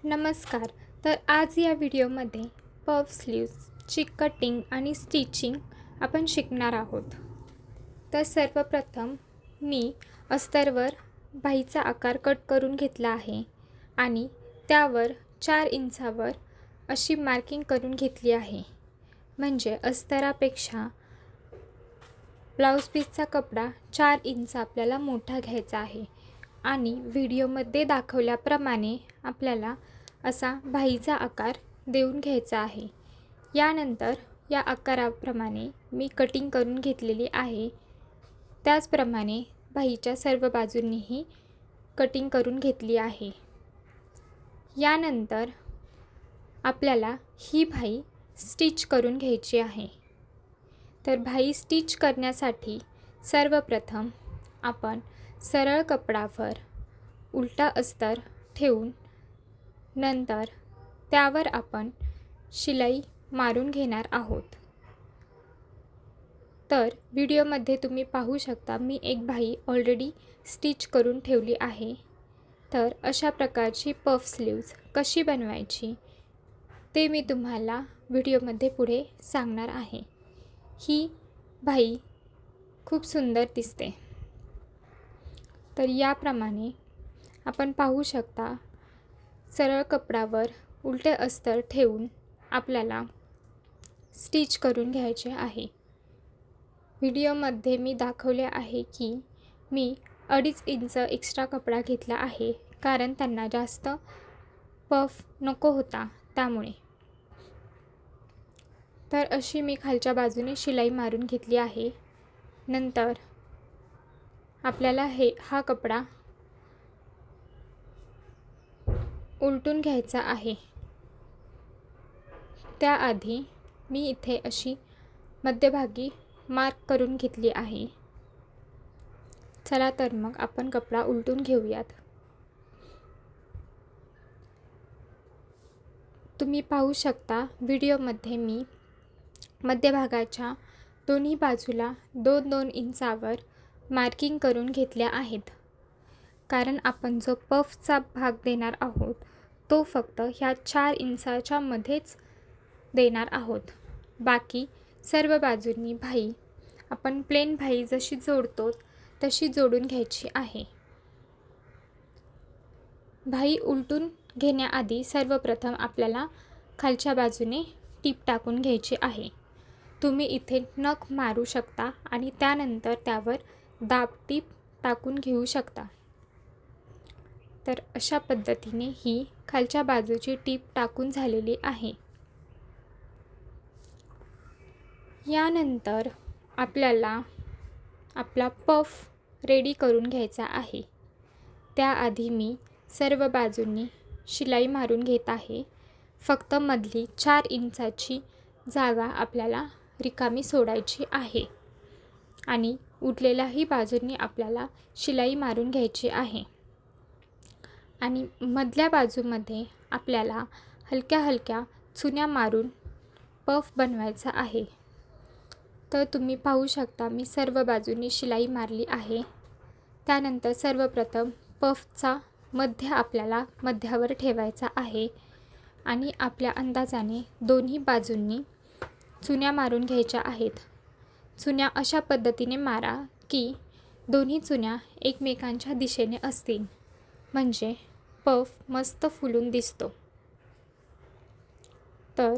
नमस्कार. तर आज या व्हिडिओमध्ये पफ स्लीव्सची कटिंग आणि स्टिचिंग आपण शिकणार आहोत. तर सर्वप्रथम मी अस्तरवर बाहीचा आकार कट करून घेतला आहे आणि त्यावर 4 इंचावर अशी मार्किंग करून घेतली आहे. म्हणजे अस्तरापेक्षा ब्लाऊज पीसचा कपडा 4 इंच आपल्याला मोठा घ्यायचा आहे आणि व्हिडिओमध्ये दाखवल्याप्रमाणे आपल्याला असा बाहीचा आकार देऊन घ्यायचा आहे. यानंतर या आकाराप्रमाणे मी कटिंग करून घेतलेली आहे. त्याचप्रमाणे बाहीच्या सर्व बाजूंनीही कटिंग करून घेतली आहे. यानंतर आपल्याला ही बाही स्टिच करून घ्यायची आहे. तर बाही स्टिच करण्यासाठी सर्वप्रथम आपण सरळ कपडावर उलटा अस्तर ठेवून नंतर त्यावर आपण शिलाई मारून घेणार आहोत. तर व्हिडिओमध्ये तुम्ही पाहू शकता मी एक बाही ऑलरेडी स्टिच करून ठेवली आहे. तर अशा प्रकारची पफ स्लीव्ज कशी बनवायची ते मी तुम्हाला व्हिडिओमध्ये पुढे सांगणार आहे. ही बाही खूप सुंदर दिसते. तर याप्रमाणे आपण पाहू शकता सरळ कपडावर उलटे अस्तर ठेवून आपल्याला स्टिच करून घ्यायचे आहे. व्हिडिओमध्ये मी दाखवले आहे की मी 2.5 इंच एक्स्ट्रा कपडा घेतला आहे, कारण त्यांना जास्त पफ नको होता त्यामुळे. तर अशी मी खालच्या बाजूने शिलाई मारून घेतली आहे. नंतर आपल्याला हा कपडा उलटून घ्यायचा आहे. त्याआधी मी इथे अशी मध्यभागी मार्क करून घेतली आहे. चला तर मग आपण कपडा उलटून घेऊयात. तुम्ही पाहू शकता व्हिडिओमध्ये मी मध्यभागाच्या दोन्ही बाजूला 2-2 इंचावर मार्किंग करून घेतल्या आहेत, कारण आपण जो पफचा भाग देणार आहोत तो फक्त ह्या 4 इंचाच्या मध्येच देणार आहोत. बाकी सर्व बाजूंनी बाही आपण प्लेन बाही जशी जोडतो तशी जोडून घ्यायची आहे. बाही उलटून घेण्याआधी सर्वप्रथम आपल्याला खालच्या बाजूने टीप टाकून घ्यायची आहे. तुम्ही इथे नख मारू शकता आणि त्यानंतर त्यावर दाब टीप टाकून घेऊ शकता. तर अशा पद्धतीने ही खालच्या बाजूची टीप टाकून झालेली आहे. यानंतर आपल्याला आपला पफ रेडी करून घ्यायचा आहे. त्याआधी मी सर्व बाजूंनी शिलाई मारून घेत आहे. फक्त मधली 4 इंचाची जागा आपल्याला रिकामी सोडायची आहे आणि उरलेल्याही बाजूंनी आपल्याला शिलाई मारून घ्यायची आहे. आणि मधल्या बाजूमध्ये आपल्याला हलक्या हलक्या चुन्या मारून पफ बनवायचा आहे. तर तुम्ही पाहू शकता मी सर्व बाजूंनी शिलाई मारली आहे. त्यानंतर सर्वप्रथम पफचा मध्य आपल्याला मध्यावर ठेवायचा आहे आणि आपल्या अंदाजाने दोन्ही बाजूंनी चुन्या मारून घ्यायच्या आहेत. चुन्या अशा पद्धतीने मारा की दोन्ही चुन्या एकमेकांच्या दिशेने असतील, म्हणजे पफ मस्त फुलून दिसतो. तर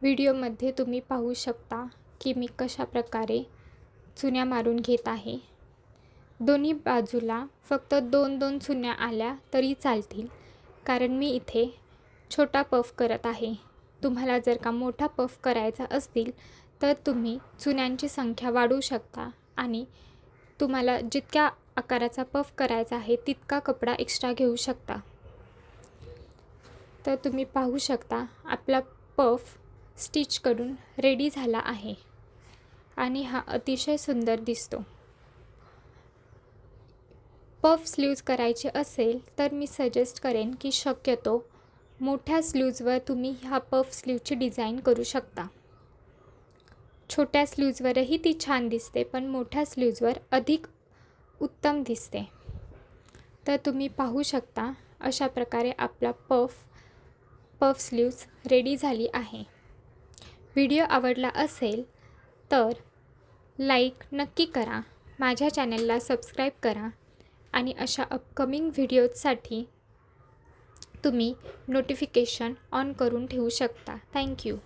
व्हिडिओमध्ये तुम्ही पाहू शकता की मी कशा प्रकारे चुन्या मारून घेत आहे. दोन्ही बाजूला फक्त 2-2 चुन्या आल्या तरी चालतील, कारण मी इथे छोटा पफ करत आहे. तुम्हाला जर का मोठा पफ करायचा असतील तर तुम्ही चुन्यांची संख्या वाढवू शकता आणि तुम्हाला जितक्या आकाराचा पफ करायचा आहे तितका कपडा एक्स्ट्रा घेऊ शकता. तर तुम्ही पाहू शकता आपला पफ स्टिच करून रेडी झाला आहे आणि हा अतिशय सुंदर दिसतो. पफ स्लीव्ज करायचे असेल तर मी सजेस्ट करेन की शक्यतो मोठ्या स्लीव्जवर तुम्ही ह्या पफ स्लीवची डिझाईन करू शकता. छोट्या स्लीव्जवरही ती छान दिसते, पण मोठ्या स्लीव्जवर अधिक उत्तम दिसते. तर तुम्ही पाहू शकता अशा प्रकारे आपला पफ पफ स्लीव्ज रेडी झाली आहे. व्हिडिओ आवडला असेल तर लाईक नक्की करा, माझ्या चॅनलला सबस्क्राईब करा आणि अशा अपकमिंग व्हिडिओजसाठी तुम्ही नोटिफिकेशन ऑन करून ठेवू शकता. थँक्यू.